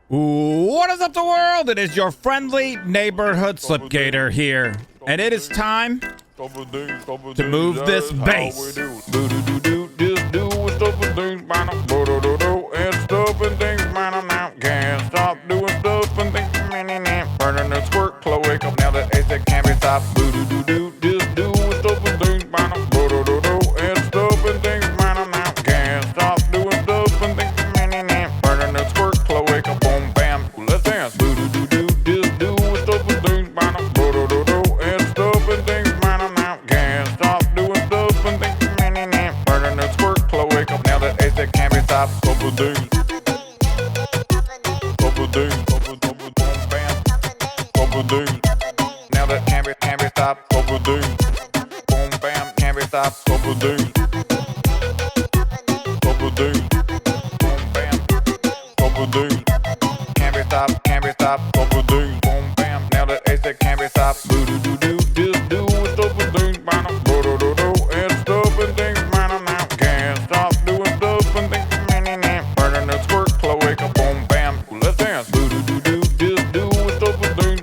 What is up, the world? It is your friendly neighborhood Slipgator here, and it is time to move this base. Can't stop doing stuff and things. Burning the squirt, Chloe, come now the ace that can't be stopped. Just doing stuff and things. And stuff and things. Can't stop doing stuff and things. Burning the squirt, Chloe, come boom, bam. Let's dance. Just doing stuff and things. And stuff and things. Can't stop doing stuff and things. Burning the squirt, Chloe, come now the ace that can't be stopped. Couple things. Now that can't be stopped. Couple things. Boom bam, can't be stopped. Couple things. Couple things. Boom bam. Couple things. Can't be stopped. Can't be stopped. Couple things. Boom bam. Now that ace that can't be stopped. Do do do do. Just do stuff and things. And stuff and things. Can't stop doing stuff and things. Burning the squirt, Chloe, boom bam. Let's dance. Do do do do. Just do stuff and things.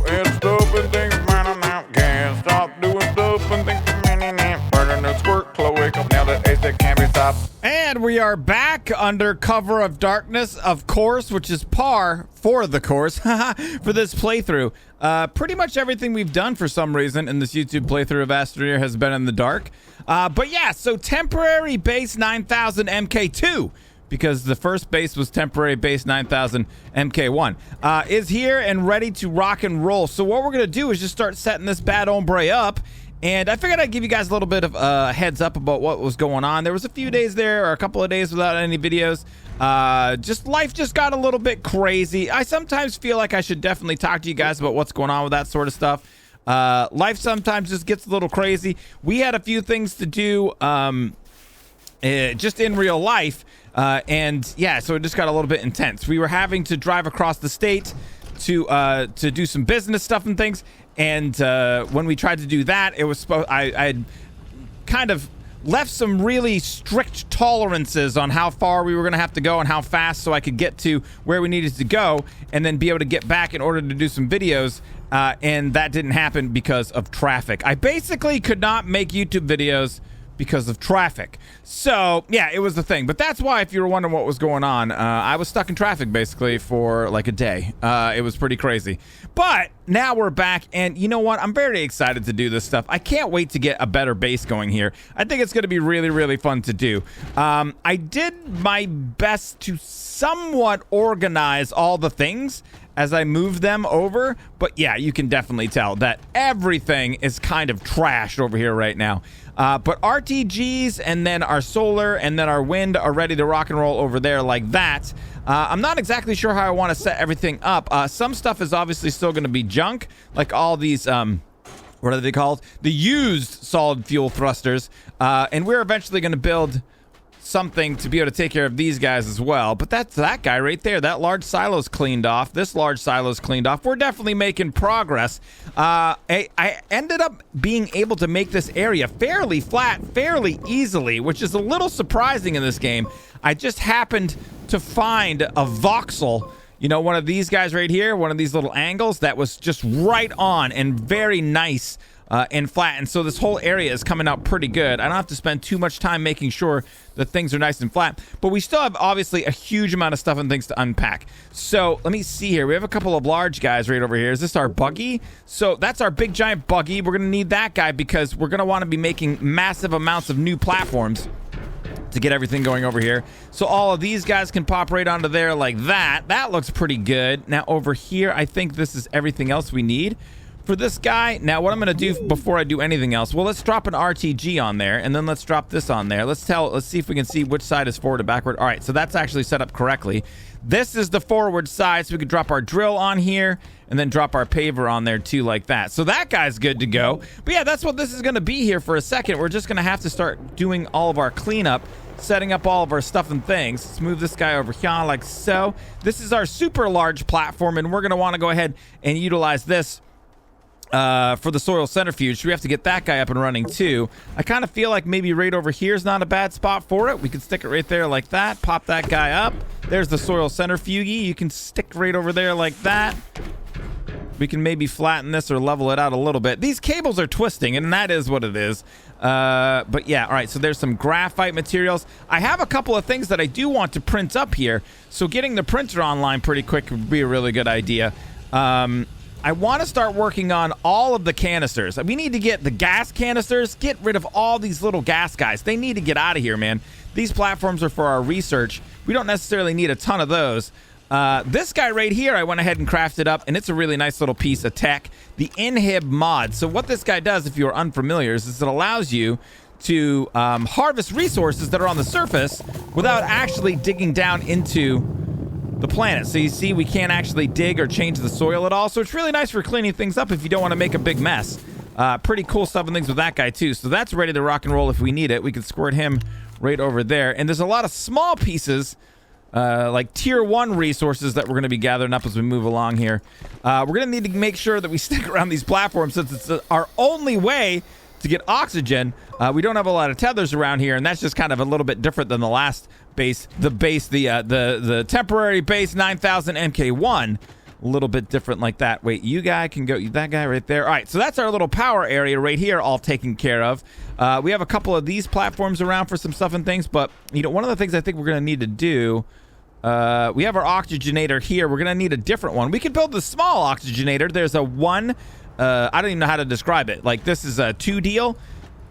And stuff and things. Can't stop doing stuff and things. Burning the squirt, Chloe, now the ace that can't be stopped. And we are back under cover of darkness, of course, which is par for the course for this playthrough. Pretty much everything we've done for some reason in this YouTube playthrough of Astroneer has been in the dark. But yeah, so temporary base 9000 MK2, because the first base was temporary base 9000 MK1, is here and ready to rock and roll. So what we're going to do is just start setting this bad hombre up. And I figured I'd give you guys a little bit of a heads up about what was going on. There was a few days there, or a couple of days without any videos. Life just got a little bit crazy. I sometimes feel like I should definitely talk to you guys about what's going on with that sort of stuff. Life sometimes just gets a little crazy. We had a few things to do just in real life. And yeah, so it just got a little bit intense. We were having to drive across the state to do some business stuff and things. And when we tried to do that, it was I had kind of left some really strict tolerances on how far we were going to have to go and how fast, so I could get to where we needed to go and then be able to get back in order to do some videos. And that didn't happen because of traffic. I basically could not make YouTube videos because of traffic. So yeah, it was the thing. But that's why, if you were wondering what was going on, I was stuck in traffic basically for like a day. It was pretty crazy. But now we're back, and you know what? I'm very excited to do this stuff. I can't wait to get a better base going here. I think it's going to be really, really fun to do. I did my best to somewhat organize all the things as I moved them over, but yeah, you can definitely tell that everything is kind of trashed over here right now. But RTGs and then our solar and then our wind are ready to rock and roll over there like that. I'm not exactly sure how I want to set everything up. Some stuff is obviously still going to be junk, like all these, what are they called? The used solid fuel thrusters. And we're eventually going to build something to be able to take care of these guys as well. But that's that guy right there. That large silo's cleaned off. This large silo's cleaned off. We're definitely making progress. I ended up being able to make this area fairly flat fairly easily, which is a little surprising in this game. I just happened to find a voxel, you know, one of these guys right here, one of these little angles that was just right on and very nice and flat. And so this whole area is coming out pretty good. I don't have to spend too much time making sure that things are nice and flat, but we still have obviously a huge amount of stuff and things to unpack. So let me see here. We have a couple of large guys right over here. Is this our buggy? So that's our big giant buggy. We're going to need that guy because we're going to want to be making massive amounts of new platforms to get everything going over here. So all of these guys can pop right onto there like that. That looks pretty good. Now over here, I think this is everything else we need for this guy. Now what I'm going to do before I do anything else, well, let's drop an RTG on there, and then let's drop this on there. Let's see if we can see which side is forward and backward. All right, so that's actually set up correctly. This is the forward side, so we could drop our drill on here and then drop our paver on there too, like that. So that guy's good to go. But yeah, that's what this is going to be here for a second. We're just going to have to start doing all of our cleanup, setting up all of our stuff and things. Let's move this guy over here like so. This is our super large platform, and we're going to want to go ahead and utilize this for the soil centrifuge. So we have to get that guy up and running too. I kind of feel like maybe right over here is not a bad spot for it. We can stick it right there like that. Pop that guy up. There's the soil centrifuge. You can stick right over there like that. We can maybe flatten this or level it out a little bit. These cables are twisting, and that is what it is. But yeah, all right, so there's some graphite materials. I have a couple of things that I do want to print up here, so getting the printer online pretty quick would be a really good idea. I want to start working on all of the canisters. We need to get the gas canisters, get rid of all these little gas guys. They need to get out of here, man. These platforms are for our research. We don't necessarily need a ton of those. This guy right here, I went ahead and crafted up, and it's a really nice little piece of tech. The inhib mod. So what this guy does, if you're unfamiliar, is it allows you to harvest resources that are on the surface without actually digging down into the planet. So you see, we can't actually dig or change the soil at all. So it's really nice for cleaning things up if you don't want to make a big mess. Pretty cool stuff and things with that guy too. So that's ready to rock and roll if we need it. We can squirt him right over there. And there's a lot of small pieces, like tier 1 resources that we're going to be gathering up as we move along here. We're going to need to make sure that we stick around these platforms since it's our only way to get oxygen. We don't have a lot of tethers around here, and that's just kind of a little bit different than the last base. The temporary base 9000 MK1, a little bit different like that. Wait, you guy can go, that guy right there. All right, so that's our little power area right here, all taken care of. We have a couple of these platforms around for some stuff and things, but you know, one of the things I think we're going to need to do, we have our oxygenator here. We're going to need a different one. We can build the small oxygenator. There's a one, I don't even know how to describe it. Like, this is a 2 deal.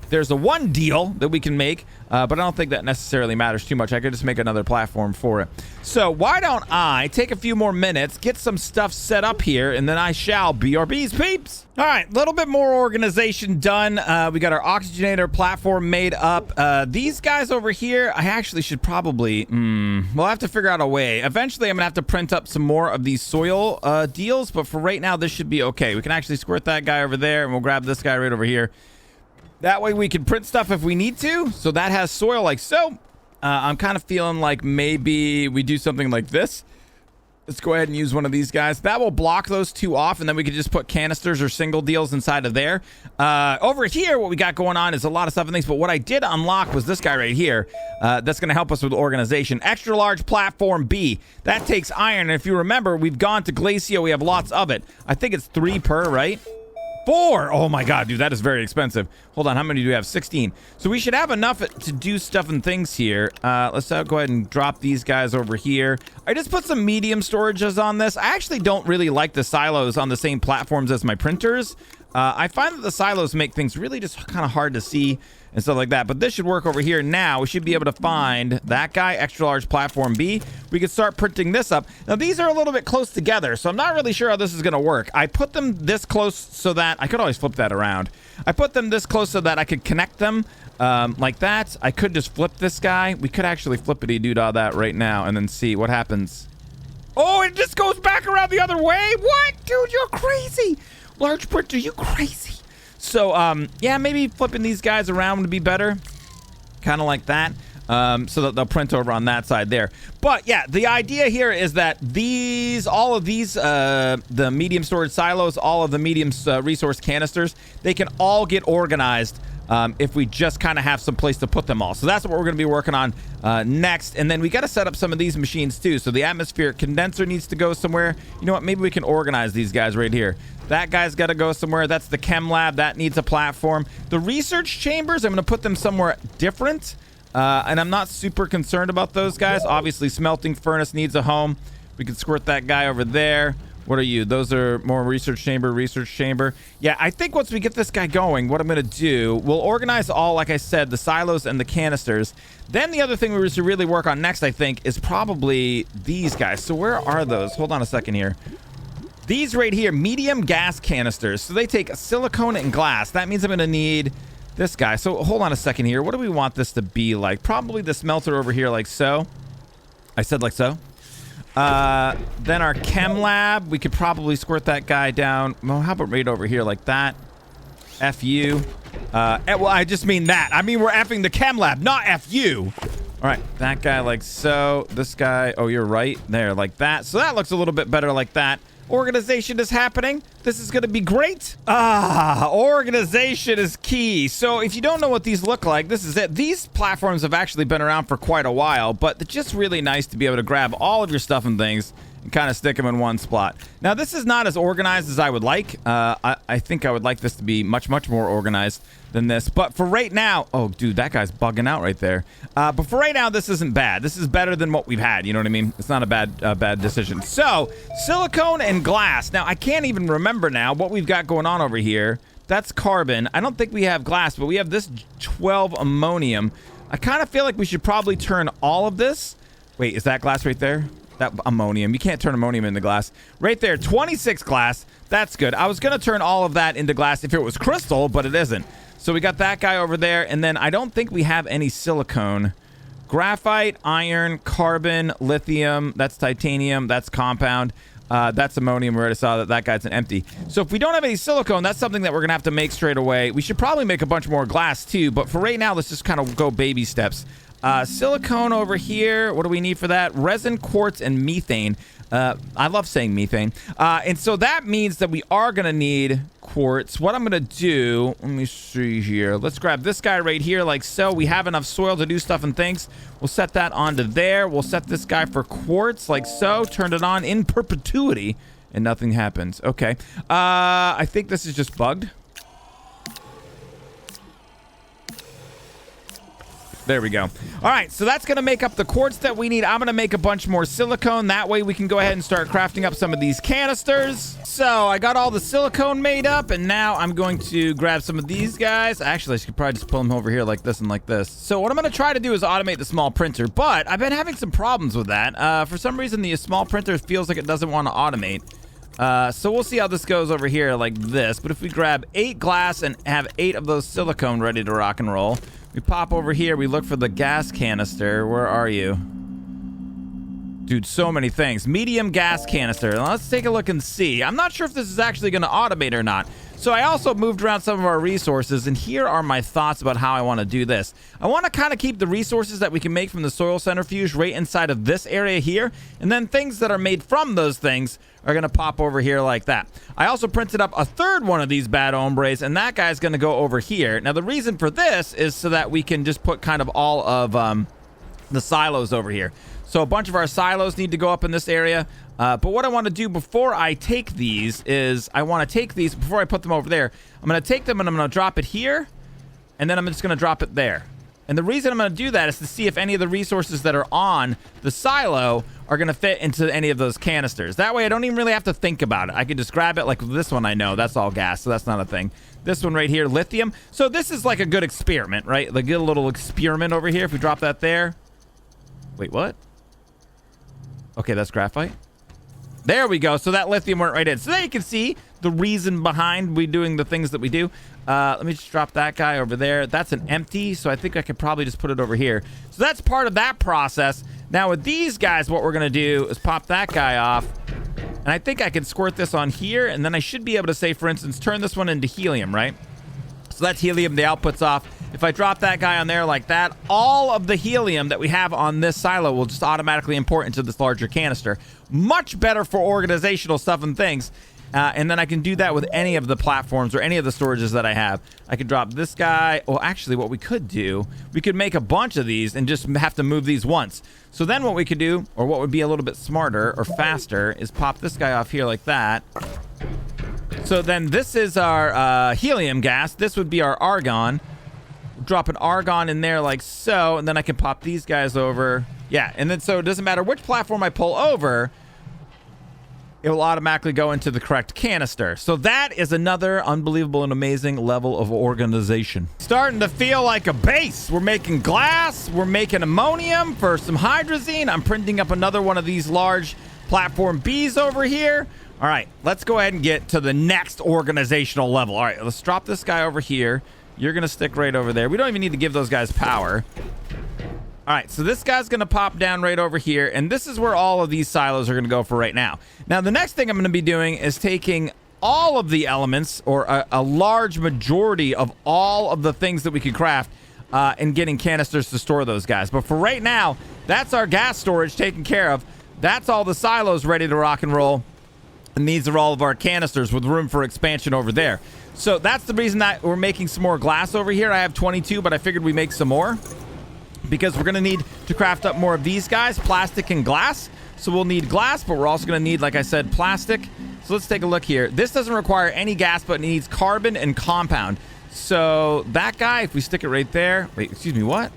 There's a 1 deal that we can make, but I don't think that necessarily matters too much. I could just make another platform for it. So why don't I take a few more minutes, get some stuff set up here, and then I shall BRB's peeps. All right, a little bit more organization done. We got our oxygenator platform made up. These guys over here, I actually should probably, we'll have to figure out a way. Eventually, I'm gonna have to print up some more of these soil deals, but for right now, this should be okay. We can actually squirt that guy over there, and we'll grab this guy right over here. That way we can print stuff if we need to. So that has soil like so. I'm kind of feeling like maybe we do something like this. Let's go ahead and use one of these guys. That will block those 2 off, and then we can just put canisters or single deals inside of there. Over here, what we got going on is a lot of stuff and things, but what I did unlock was this guy right here. That's going to help us with organization. Extra large platform B. That takes iron, and if you remember, we've gone to Glacio. We have lots of it. I think it's 3 per, right? 4! Oh my god, dude, that is very expensive. Hold on, how many do we have? 16. So we should have enough to do stuff and things here. Let's go ahead and drop these guys over here. I just put some medium storages on this. I actually don't really like the silos on the same platforms as my printers. I find that the silos make things really just kind of hard to see and stuff like that. But this should work over here now. We should be able to find that guy, extra large platform B. We could start printing this up. Now, these are a little bit close together, so I'm not really sure how this is going to work. I put them this close so that I could always flip that around. I put them this close so that I could connect them like that. I could just flip this guy. We could actually flippity-doo-dah that right now and then see what happens. Oh, it just goes back around the other way? What? Dude, you're crazy. Large printer, you crazy. So, yeah, maybe flipping these guys around would be better. Kind of like that. So that they'll print over on that side there. But, yeah, the idea here is that all of these, the medium storage silos, all of the medium resource canisters, they can all get organized if we just kind of have some place to put them all. So that's what we're going to be working on next. And then we got to set up some of these machines too. So the atmospheric condenser needs to go somewhere. You know what? Maybe we can organize these guys right here. That guy's got to go somewhere. That's the chem lab. That needs a platform. The research chambers, I'm going to put them somewhere different. And I'm not super concerned about those guys. Obviously, smelting furnace needs a home. We can squirt that guy over there. What are you? Those are more research chamber. Yeah, I think once we get this guy going, what I'm going to do, we'll organize all, like I said, the silos and the canisters. Then the other thing we should really work on next, I think, is probably these guys. So where are those? Hold on a second here. These right here, medium gas canisters. So they take silicone and glass. That means I'm going to need this guy. So hold on a second here. What do we want this to be like? Probably the smelter over here like so. I said like so. Then our chem lab, we could probably squirt that guy down. Well, how about right over here like that? F you. Well, I just mean that. I mean, we're effing the chem lab, not F you. All right, that guy like so. This guy, oh, you're right there like that. So that looks a little bit better like that. Organization is happening. This is going to be great. Organization is key. So if you don't know what these look like, this is it. These platforms have actually been around for quite a while, but it's just really nice to be able to grab all of your stuff and things and kind of stick them in one spot. Now, this is not as organized as I would like. I think I would like this to be much, much more organized than this. But for right now, oh, dude, that guy's bugging out right there. But for right now, this isn't bad. This is better than what we've had. You know what I mean? It's not a bad decision. So, silicone and glass. Now, I can't even remember now what we've got going on over here. That's carbon. I don't think we have glass, but we have this 12 ammonium. I kind of feel like we should probably turn all of this. Wait, is that glass right there? That ammonium. You can't turn ammonium into glass. Right there, 26 glass. That's good. I was going to turn all of that into glass if it was crystal, but it isn't. So we got that guy over there, and then I don't think we have any silicone. Graphite, iron, carbon, lithium. That's titanium. That's compound. That's ammonium. We already saw that guy's an empty. So if we don't have any silicone, that's something that we're going to have to make straight away. We should probably make a bunch more glass too, but for right now, let's just kind of go baby steps. Silicone over here. What do we need for that? Resin, quartz, and methane. I love saying methane. And so that means that we are going to need quartz. What I'm going to do, let me see here. Let's grab this guy right here like so. We have enough soil to do stuff and things. We'll set that onto there. We'll set this guy for quartz like so. Turn it on in perpetuity and nothing happens. Okay. I think this is just bugged. There we go. All right, so that's going to make up the quartz that we need. I'm going to make a bunch more silicone. That way we can go ahead and start crafting up some of these canisters. So I got all the silicone made up, and now I'm going to grab some of these guys. Actually, I should probably just pull them over here like this and like this. So what I'm going to try to do is automate the small printer, but I've been having some problems with that. For some reason, the small printer feels like it doesn't want to automate. So we'll see how this goes over here like this. But if we grab 8 glass and have 8 of those silicone ready to rock and roll, we pop over here, we look for the gas canister. Where are you? Dude, so many things. Medium gas canister. Now, let's take a look and see. I'm not sure if this is actually going to automate or not. So I also moved around some of our resources, and here are my thoughts about how I want to do this. I want to kind of keep the resources that we can make from the soil centrifuge right inside of this area here, and then things that are made from those things are going to pop over here like that. I also printed up a third one of these bad hombres, and that guy's going to go over here. Now, the reason for this is so that we can just put kind of all of the silos over here. So a bunch of our silos need to go up in this area. But what I want to do before I take these is I want to take these, before I put them over there, I'm going to take them and I'm going to drop it here, and then I'm just going to drop it there. And the reason I'm going to do that is to see if any of the resources that are on the silo are going to fit into any of those canisters. That way I don't even really have to think about it. I can just grab it. Like this one, I know that's all gas, so that's not a thing. This one right here, lithium. So this is like a good experiment, right? Like get a little experiment over here. If we drop that there. Wait, what? Okay, that's graphite. There we go. So that lithium went right in. So there you can see the reason behind we doing the things that we do. Let me just drop that guy over there. That's an empty, so I think I could probably just put it over here. So that's part of that process. Now with these guys, what we're going to do is pop that guy off. And I think I can squirt this on here, and then I should be able to say, for instance, turn this one into helium, right? So that's helium. The output's off. If I drop that guy on there like that, all of the helium that we have on this silo will just automatically import into this larger canister. Much better for organizational stuff and things. And then I can do that with any of the platforms or any of the storages that I have. I could drop this guy. Well, actually, what we could do, we could make a bunch of these and just have to move these once. So then what we could do, or what would be a little bit smarter or faster, is pop this guy off here like that. So then this is our helium gas. This would be our argon. Drop an argon in there like so, and then I can pop these guys over. Yeah, and then so it doesn't matter which platform I pull over, it will automatically go into the correct canister. So that is another unbelievable and amazing level of organization. Starting to feel like a base. We're making glass. We're making ammonium for some hydrazine. I'm printing up another one of these large platform Bs over here. All right, let's go ahead and get to the next organizational level. All right, let's drop this guy over here. You're going to stick right over there. We don't even need to give those guys power. All right, so this guy's going to pop down right over here, and this is where all of these silos are going to go for right now. Now, the next thing I'm going to be doing is taking all of the elements, or a large majority of all of the things that we can craft, and getting canisters to store those guys. But for right now, that's our gas storage taken care of. That's all the silos ready to rock and roll. And these are all of our canisters with room for expansion over there. So that's the reason that we're making some more glass over here. I have 22, but I figured we make some more because we're going to need to craft up more of these guys, plastic and glass. So we'll need glass, but we're also going to need, like I said, plastic. So let's take a look here. This doesn't require any gas, but it needs carbon and compound. So that guy, if we stick it right there. Wait, excuse me, what?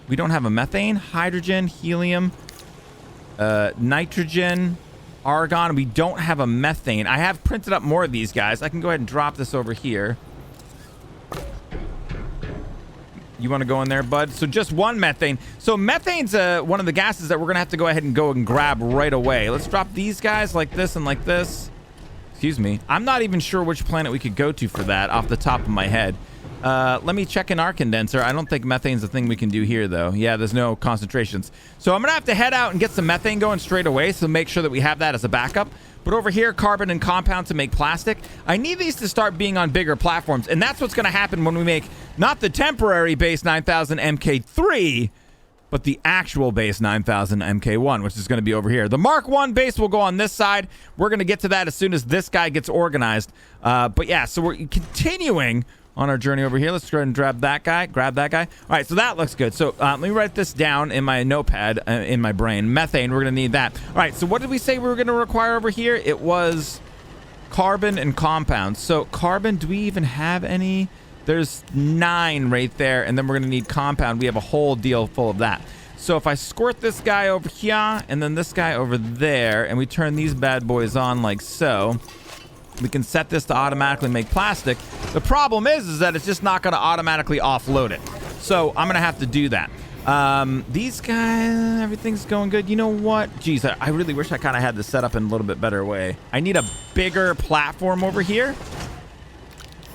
We don't have a methane, hydrogen, helium, nitrogen, argon. We don't have a methane. I have printed up more of these guys. I can go ahead and drop this over here. You want to go in there, bud? So just one methane. So methane's one of the gases that we're going to have to go ahead and go and grab right away. Let's drop these guys like this and like this. Excuse me. I'm not even sure which planet we could go to for that off the top of my head. Let me check in our condenser. I don't think methane's a thing we can do here, though. Yeah, there's no concentrations. So I'm going to have to head out and get some methane going straight away, so make sure that we have that as a backup. But over here, carbon and compound to make plastic. I need these to start being on bigger platforms, and that's what's going to happen when we make not the temporary base 9000 MK3, but the actual base 9000 MK1, which is going to be over here. The Mark 1 base will go on this side. We're going to get to that as soon as this guy gets organized. But yeah, so we're continuing on our journey over here. Let's go ahead and grab that guy. All right, so that looks good. So let me write this down in my notepad in my brain. Methane, we're going to need that. All right, so what did we say we were going to require over here? It was carbon and compounds. So carbon, do we even have any? There's 9 right there, and then we're going to need compound. We have a whole deal full of that. So if I squirt this guy over here and then this guy over there, and we turn these bad boys on like so, we can set this to automatically make plastic. The problem is that it's just not going to automatically offload it. So I'm going to have to do that. These guys, everything's going good. You know what? Geez, I really wish I kind of had this set up in a little bit better way. I need a bigger platform over here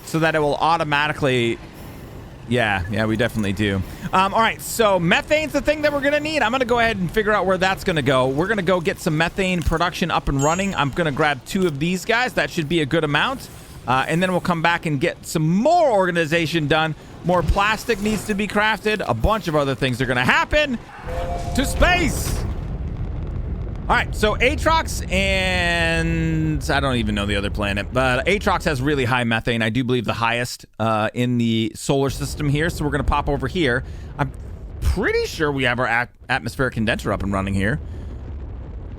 so that it will automatically... Yeah, we definitely do. All right, so methane's the thing that we're going to need. I'm going to go ahead and figure out where that's going to go. We're going to go get some methane production up and running. I'm going to grab 2 of these guys. That should be a good amount. And then we'll come back and get some more organization done. More plastic needs to be crafted. A bunch of other things are going to happen. To space! All right, so Atrox and I don't even know the other planet, but Atrox has really high methane. I do believe the highest in the solar system here. So we're going to pop over here. I'm pretty sure we have our atmospheric condenser up and running here.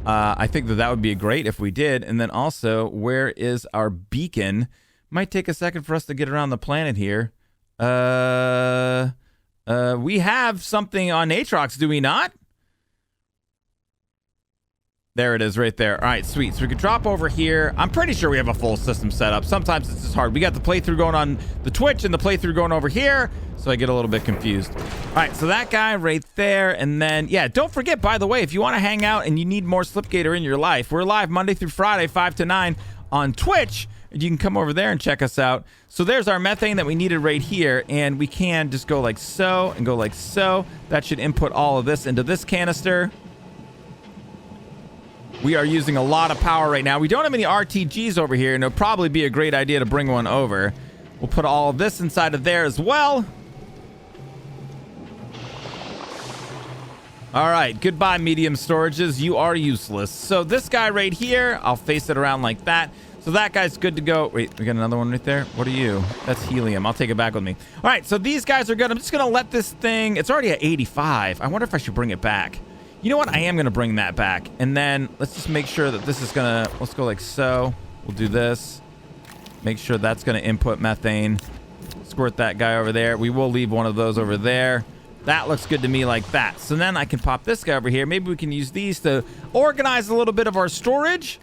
I think that would be great if we did. And then also, where is our beacon? Might take a second for us to get around the planet here. We have something on Atrox, do we not? There it is right there. All right, sweet. So we could drop over here. I'm pretty sure we have a full system set up. Sometimes it's just hard. We got the playthrough going on the Twitch and the playthrough going over here, so I get a little bit confused. All right, so that guy right there. And then, yeah, don't forget, by the way, if you want to hang out and you need more Slipgator in your life, we're live Monday through Friday, 5 to 9 on Twitch. You can come over there and check us out. So there's our methane that we needed right here, and we can just go like so and go like so. That should input all of this into this canister. We are using a lot of power right now. We don't have any RTGs over here, and it'll probably be a great idea to bring one over. We'll put all of this inside of there as well. All right, goodbye, medium storages. You are useless. So this guy right here, I'll face it around like that. So that guy's good to go. Wait, we got another one right there. What are you? That's helium. I'll take it back with me. All right, so these guys are good. I'm just going to let this thing... It's already at 85. I wonder if I should bring it back. You know what? I am going to bring that back. And then let's just make sure that this is going to... Let's go like so. We'll do this. Make sure that's going to input methane. Squirt that guy over there. We will leave one of those over there. That looks good to me like that. So then I can pop this guy over here. Maybe we can use these to organize a little bit of our storage.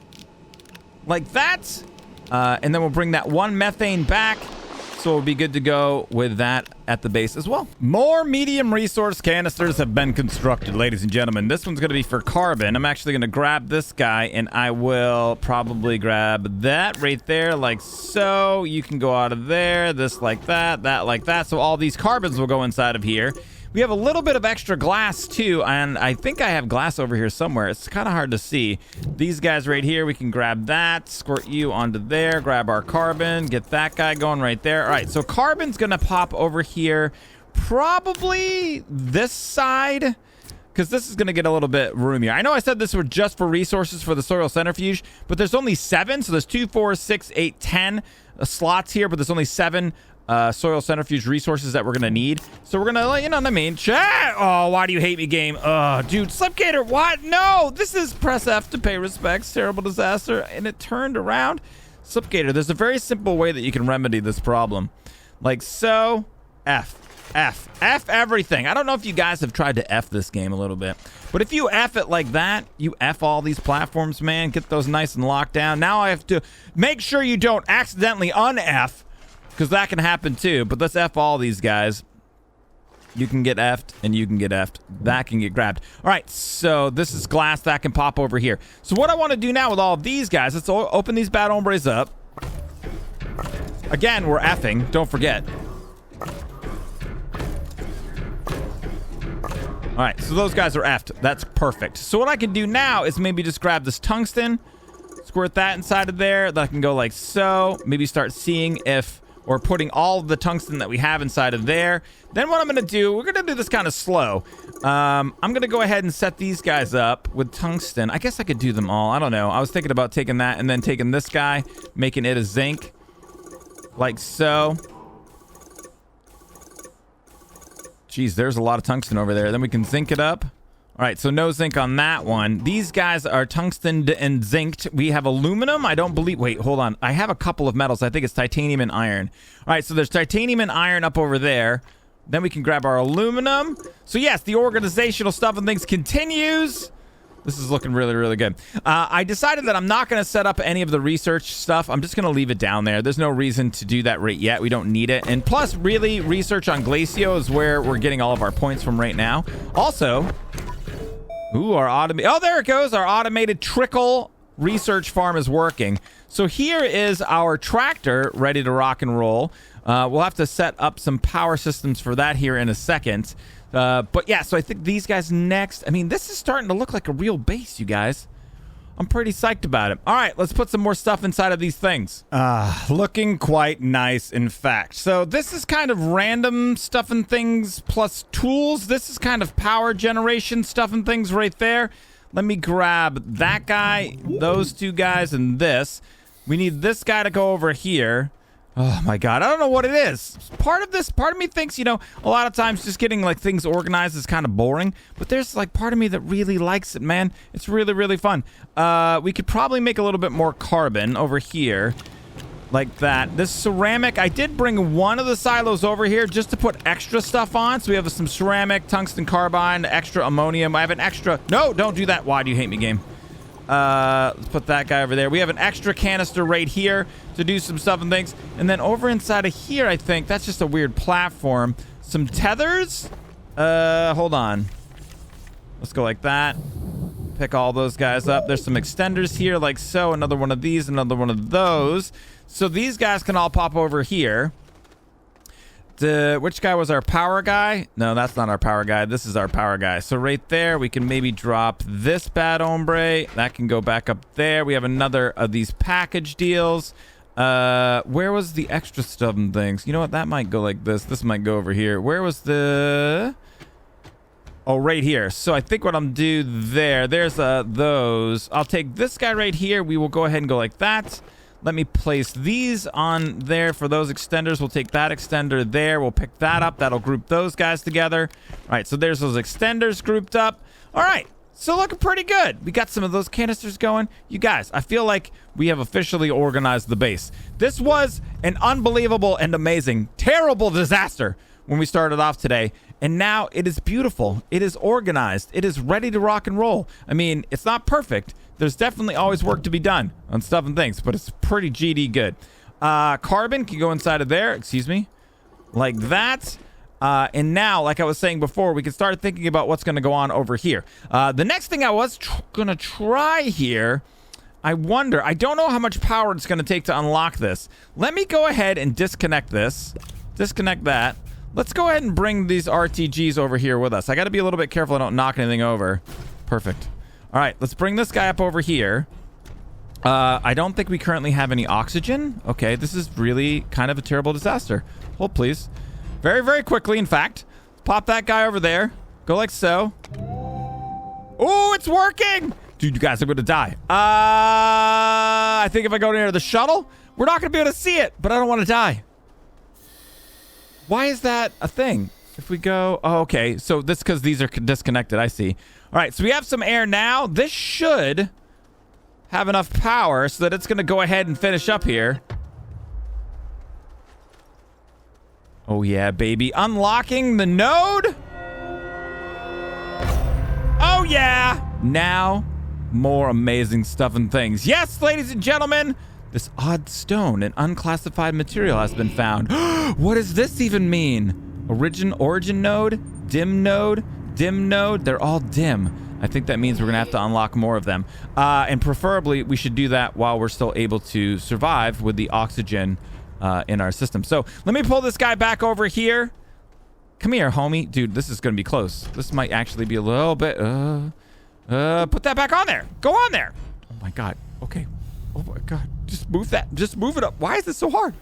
Like that. And then we'll bring that one methane back. So we'll be good to go with that at the base as well. More medium resource canisters have been constructed, ladies and gentlemen. This one's going to be for carbon. I'm actually going to grab this guy, and I will probably grab that right there like so. You can go out of there, this like that like that. So all these carbons will go inside of here. We have a little bit of extra glass too, and I think I have glass over here somewhere. It's kind of hard to see. These guys right here, we can grab that, squirt you onto there, grab our carbon, get that guy going right there. All right, so carbon's gonna pop over here, probably this side, because this is going to get a little bit roomier. I know I said this were just for resources for the soil centrifuge, but there's only 7. So there's 2, 4, 6, 8, 10 slots here, but there's only 7 soil centrifuge resources that we're going to need. So we're going to, you know what I mean? Chat! Oh, why do you hate me, game? Oh, dude, Slipgator, what? No! This is press F to pay respects. Terrible disaster. And it turned around. Slipgator, there's a very simple way that you can remedy this problem. Like so, F everything. I don't know if you guys have tried to F this game a little bit, but if you F it like that, you F all these platforms, man, get those nice and locked down. Now I have to make sure you don't accidentally un-F, because that can happen too, but let's F all these guys. You can get F'd and you can get F'd. That can get grabbed. All right, so this is glass that can pop over here. So what I want to do now with all of these guys, let's open these bad hombres up. Again, we're F'ing, don't forget. All right, so those guys are F'd. That's perfect. So what I can do now is maybe just grab this tungsten, squirt that inside of there. That can go like so. Maybe start seeing if, or putting all of the tungsten that we have inside of there. Then what I'm going to do, we're going to do this kind of slow. I'm going to go ahead and set these guys up with tungsten. I guess I could do them all. I don't know. I was thinking about taking that and then taking this guy, making it a zinc, like so. Jeez, there's a lot of tungsten over there. Then we can zinc it up. All right, so no zinc on that one. These guys are tungsten and zinced. We have aluminum. I don't believe... Wait, hold on. I have a couple of metals. I think it's titanium and iron. All right, so there's titanium and iron up over there. Then we can grab our aluminum. So yes, the organizational stuff and things continues. This is looking really, really good. I decided that I'm not going to set up any of the research stuff. I'm just going to leave it down there. There's no reason to do that right yet. We don't need it. And plus, really, research on Glacio is where we're getting all of our points from right now. Also... Ooh, our automated... Oh, there it goes. Our automated trickle research farm is working. So here is our tractor ready to rock and roll. We'll have to set up some power systems for that here in a second. But yeah, so I think these guys next. I mean, this is starting to look like a real base, you guys. I'm pretty psyched about it. All right, let's put some more stuff inside of these things. Looking quite nice, in fact. So this is kind of random stuff and things plus tools. This is kind of power generation stuff and things right there. Let me grab that guy, those 2 guys, and this. We need this guy to go over here. Oh my God, I don't know what it is. Part of me thinks, you know, a lot of times just getting like things organized is kind of boring, but there's like part of me that really likes it, man. It's really, really fun. We could probably make a little bit more carbon over here like that. This ceramic, I did bring one of the silos over here just to put extra stuff on. So we have some ceramic, tungsten carbide, extra ammonium. I have an extra, no, don't do that. Why do you hate me, game? Let's put that guy over there. We have an extra canister right here to do some stuff and things. And then over inside of here, I think that's just a weird platform. Some tethers. Hold on. Let's go like that. Pick all those guys up. There's some extenders here like so. Another one of these, another one of those. So these guys can all pop over here. Which guy was our power guy? No, that's not our power guy. This is our power guy. So right there, we can maybe drop this bad hombre. That can go back up there. We have another of these package deals. Where was the extra stuff and things? You know what? That might go like this. This might go over here. Where was the... Oh, right here. So I think what I'm do there, there's those. I'll take this guy right here. We will go ahead and go like that. Let me place these on there for those extenders. We'll take that extender there. We'll pick that up. That'll group those guys together. All right, so there's those extenders grouped up. All right, so looking pretty good. We got some of those canisters going. You guys, I feel like we have officially organized the base. This was an unbelievable and amazing, terrible disaster when we started off today. And now it is beautiful. It is organized. It is ready to rock and roll. I mean, it's not perfect. There's definitely always work to be done on stuff and things, but it's pretty GD good. Carbon can go inside of there, excuse me, like that. And now, like I was saying before, we can start thinking about what's going to go on over here. The next thing I was going to try here, I wonder, I don't know how much power it's going to take to unlock this. Let me go ahead and disconnect this, disconnect that. Let's go ahead and bring these RTGs over here with us. I got to be a little bit careful I don't knock anything over. Perfect. All right, let's bring this guy up over here. I don't think we currently have any oxygen. Okay, this is really kind of a terrible disaster. Hold, please. Very, very quickly, in fact. Pop that guy over there. Go like so. Oh, it's working. Dude, you guys are going to die. I think if I go near the shuttle, we're not going to be able to see it, but I don't want to die. Why is that a thing? If we go... Oh, okay. So this because these are disconnected. I see. All right. So we have some air now. This should have enough power so that it's going to go ahead and finish up here. Oh, yeah, baby. Unlocking the node. Oh, yeah. Now, more amazing stuff and things. Yes, ladies and gentlemen, this odd stone and unclassified material has been found. What does this even mean? Origin node, dim node, dim node. They're all dim. I think that means we're going to have to unlock more of them. And preferably, we should do that while we're still able to survive with the oxygen in our system. So let me pull this guy back over here. Come here, homie. Dude, this is going to be close. This might actually be a little bit... put that back on there. Go on there. Oh, my God. Okay. Oh, my God. Just move that. Just move it up. Why is this so hard?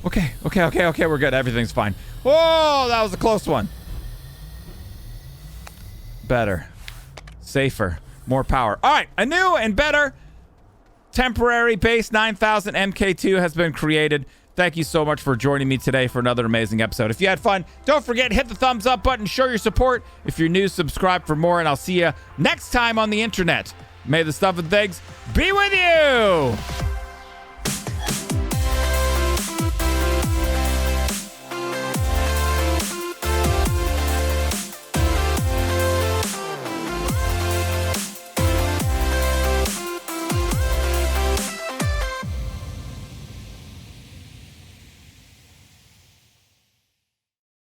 Okay. We're good. Everything's fine. Whoa, that was a close one. Better. Safer. More power. All right. A new and better temporary base 9000 MK2 has been created. Thank you so much for joining me today for another amazing episode. If you had fun, don't forget, hit the thumbs up button, show your support. If you're new, subscribe for more, and I'll see you next time on the internet. May the stuff and things be with you.